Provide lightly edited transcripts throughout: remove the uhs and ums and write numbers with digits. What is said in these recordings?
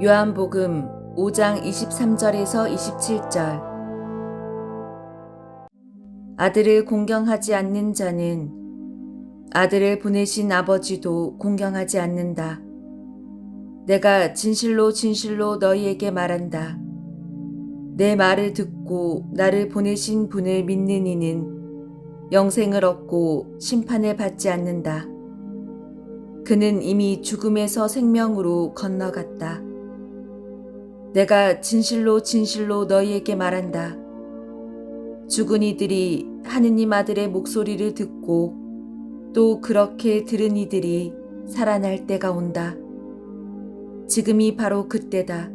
요한복음 5장 23절에서 27절. 아들을 공경하지 않는 자는 아들을 보내신 아버지도 공경하지 않는다. 내가 진실로 진실로 너희에게 말한다. 내 말을 듣고 나를 보내신 분을 믿는 이는 영생을 얻고 심판을 받지 않는다. 그는 이미 죽음에서 생명으로 건너갔다. 내가 진실로 진실로 너희에게 말한다. 죽은 이들이 하느님 아들의 목소리를 듣고 또 그렇게 들은 이들이 살아날 때가 온다. 지금이 바로 그때다.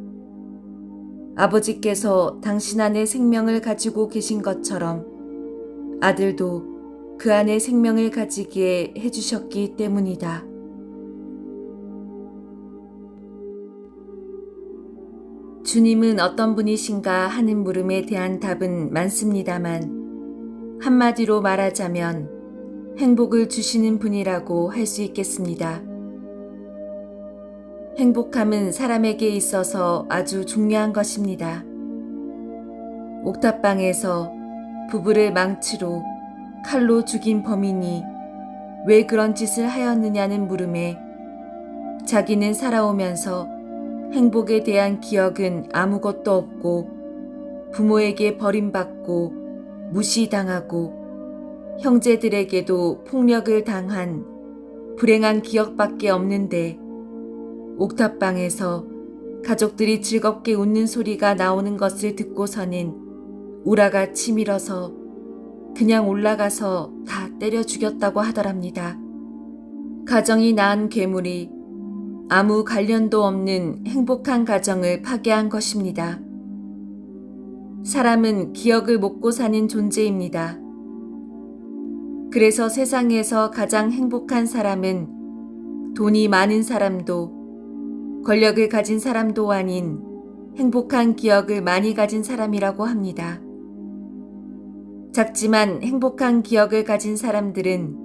아버지께서 당신 안에 생명을 가지고 계신 것처럼 아들도 그 안에 생명을 가지게 해주셨기 때문이다. 주님은 어떤 분이신가 하는 물음에 대한 답은 많습니다만 한마디로 말하자면 행복을 주시는 분이라고 할 수 있겠습니다. 행복함은 사람에게 있어서 아주 중요한 것입니다. 옥탑방에서 부부를 망치로 칼로 죽인 범인이 왜 그런 짓을 하였느냐는 물음에 자기는 살아오면서 행복에 대한 기억은 아무것도 없고 부모에게 버림받고 무시당하고 형제들에게도 폭력을 당한 불행한 기억밖에 없는데 옥탑방에서 가족들이 즐겁게 웃는 소리가 나오는 것을 듣고서는 우라가 치밀어서 그냥 올라가서 다 때려 죽였다고 하더랍니다. 가정이 낳은 괴물이 아무 관련도 없는 행복한 가정을 파괴한 것입니다. 사람은 기억을 먹고 사는 존재입니다. 그래서 세상에서 가장 행복한 사람은 돈이 많은 사람도 권력을 가진 사람도 아닌 행복한 기억을 많이 가진 사람이라고 합니다. 작지만 행복한 기억을 가진 사람들은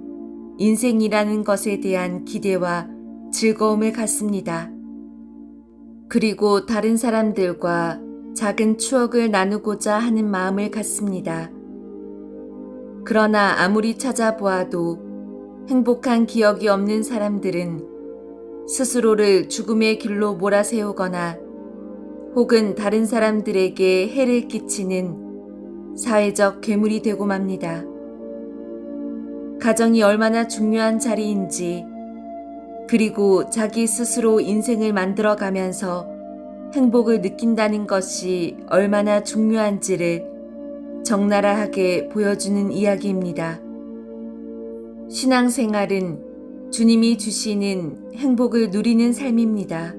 인생이라는 것에 대한 기대와 즐거움을 갖습니다. 그리고 다른 사람들과 작은 추억을 나누고자 하는 마음을 갖습니다. 그러나 아무리 찾아보아도 행복한 기억이 없는 사람들은 스스로를 죽음의 길로 몰아세우거나 혹은 다른 사람들에게 해를 끼치는 사회적 괴물이 되고 맙니다. 가정이 얼마나 중요한 자리인지 그리고 자기 스스로 인생을 만들어가면서 행복을 느낀다는 것이 얼마나 중요한지를 적나라하게 보여주는 이야기입니다. 신앙생활은 주님이 주시는 행복을 누리는 삶입니다.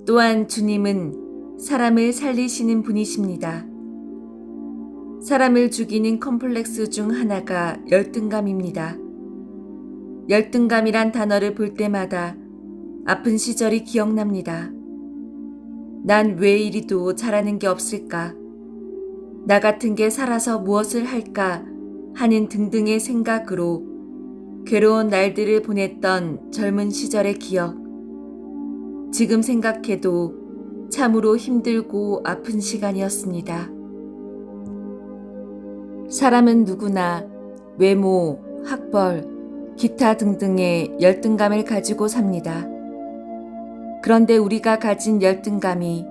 또한 주님은 사람을 살리시는 분이십니다. 사람을 죽이는 컴플렉스 중 하나가 열등감입니다. 열등감이란 단어를 볼 때마다 아픈 시절이 기억납니다. 난 왜 이리도 잘하는 게 없을까? 나 같은 게 살아서 무엇을 할까? 하는 등등의 생각으로 괴로운 날들을 보냈던 젊은 시절의 기억. 지금 생각해도 참으로 힘들고 아픈 시간이었습니다. 사람은 누구나 외모, 학벌, 기타 등등의 열등감을 가지고 삽니다. 그런데 우리가 가진 열등감이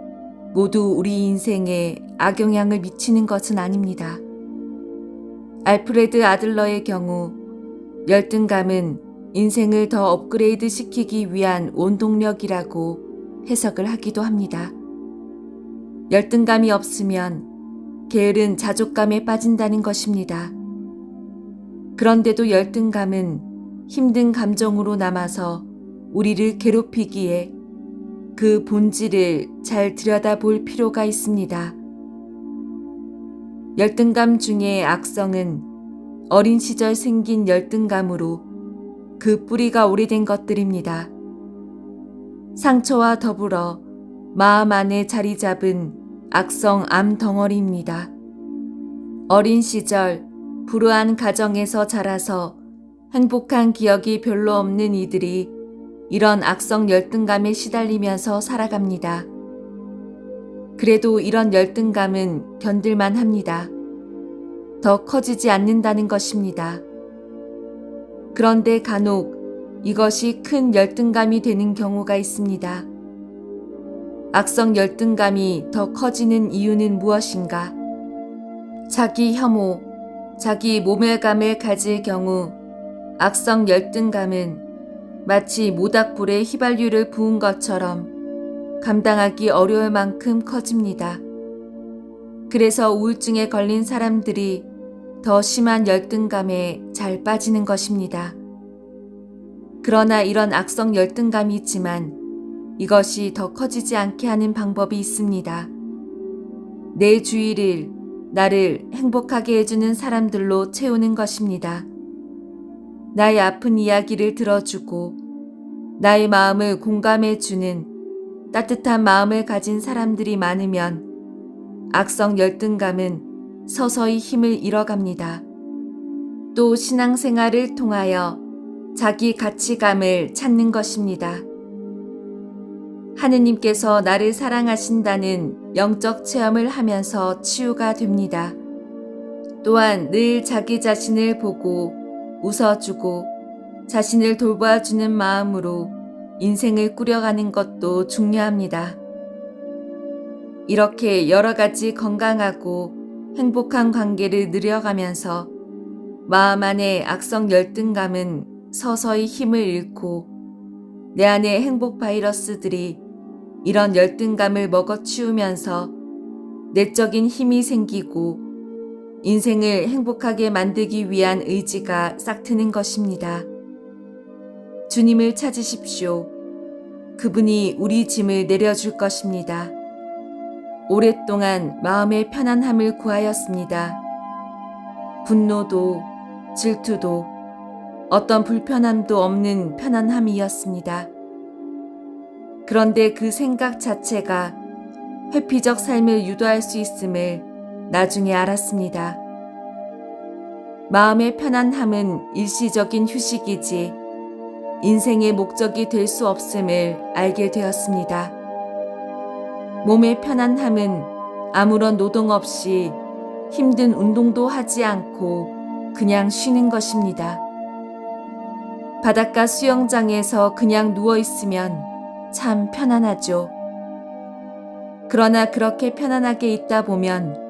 모두 우리 인생에 악영향을 미치는 것은 아닙니다. 알프레드 아들러의 경우 열등감은 인생을 더 업그레이드 시키기 위한 원동력이라고 해석을 하기도 합니다. 열등감이 없으면 게으른 자족감에 빠진다는 것입니다. 그런데도 열등감은 힘든 감정으로 남아서 우리를 괴롭히기에 그 본질을 잘 들여다볼 필요가 있습니다. 열등감 중에 악성은 어린 시절 생긴 열등감으로 그 뿌리가 오래된 것들입니다. 상처와 더불어 마음 안에 자리 잡은 악성 암 덩어리입니다. 어린 시절 불우한 가정에서 자라서 행복한 기억이 별로 없는 이들이 이런 악성 열등감에 시달리면서 살아갑니다. 그래도 이런 열등감은 견딜만 합니다. 더 커지지 않는다는 것입니다. 그런데 간혹 이것이 큰 열등감이 되는 경우가 있습니다. 악성 열등감이 더 커지는 이유는 무엇인가? 자기 혐오, 자기 모멸감을 가질 경우 악성 열등감은 마치 모닥불에 휘발유를 부은 것처럼 감당하기 어려울 만큼 커집니다. 그래서 우울증에 걸린 사람들이 더 심한 열등감에 잘 빠지는 것입니다. 그러나 이런 악성 열등감이 있지만 이것이 더 커지지 않게 하는 방법이 있습니다. 내 주위를 나를 행복하게 해주는 사람들로 채우는 것입니다. 나의 아픈 이야기를 들어주고 나의 마음을 공감해주는 따뜻한 마음을 가진 사람들이 많으면 악성 열등감은 서서히 힘을 잃어갑니다. 또 신앙생활을 통하여 자기 가치감을 찾는 것입니다. 하느님께서 나를 사랑하신다는 영적 체험을 하면서 치유가 됩니다. 또한 늘 자기 자신을 보고 웃어주고 자신을 돌봐주는 마음으로 인생을 꾸려가는 것도 중요합니다. 이렇게 여러 가지 건강하고 행복한 관계를 누려가면서 마음 안의 악성 열등감은 서서히 힘을 잃고 내 안의 행복 바이러스들이 이런 열등감을 먹어치우면서 내적인 힘이 생기고 인생을 행복하게 만들기 위한 의지가 싹트는 것입니다. 주님을 찾으십시오. 그분이 우리 짐을 내려줄 것입니다. 오랫동안 마음의 편안함을 구하였습니다. 분노도 질투도 어떤 불편함도 없는 편안함이었습니다. 그런데 그 생각 자체가 회피적 삶을 유도할 수 있음을 나중에 알았습니다. 마음의 편안함은 일시적인 휴식이지 인생의 목적이 될 수 없음을 알게 되었습니다. 몸의 편안함은 아무런 노동 없이 힘든 운동도 하지 않고 그냥 쉬는 것입니다. 바닷가 수영장에서 그냥 누워 있으면 참 편안하죠. 그러나 그렇게 편안하게 있다 보면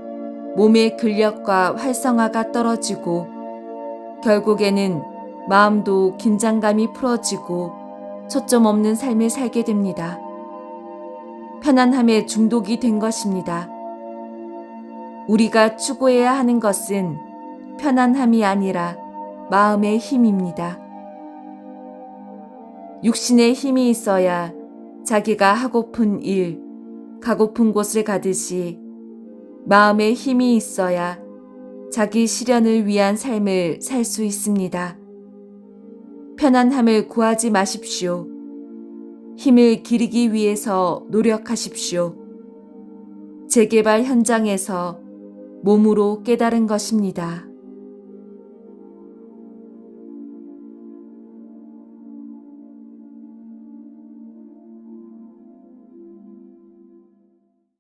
몸의 근력과 활성화가 떨어지고 결국에는 마음도 긴장감이 풀어지고 초점 없는 삶을 살게 됩니다. 편안함에 중독이 된 것입니다. 우리가 추구해야 하는 것은 편안함이 아니라 마음의 힘입니다. 육신의 힘이 있어야 자기가 하고픈 일, 가고픈 곳을 가듯이 마음의 힘이 있어야 자기 실현을 위한 삶을 살 수 있습니다. 편안함을 구하지 마십시오. 힘을 기르기 위해서 노력하십시오. 재개발 현장에서 몸으로 깨달은 것입니다.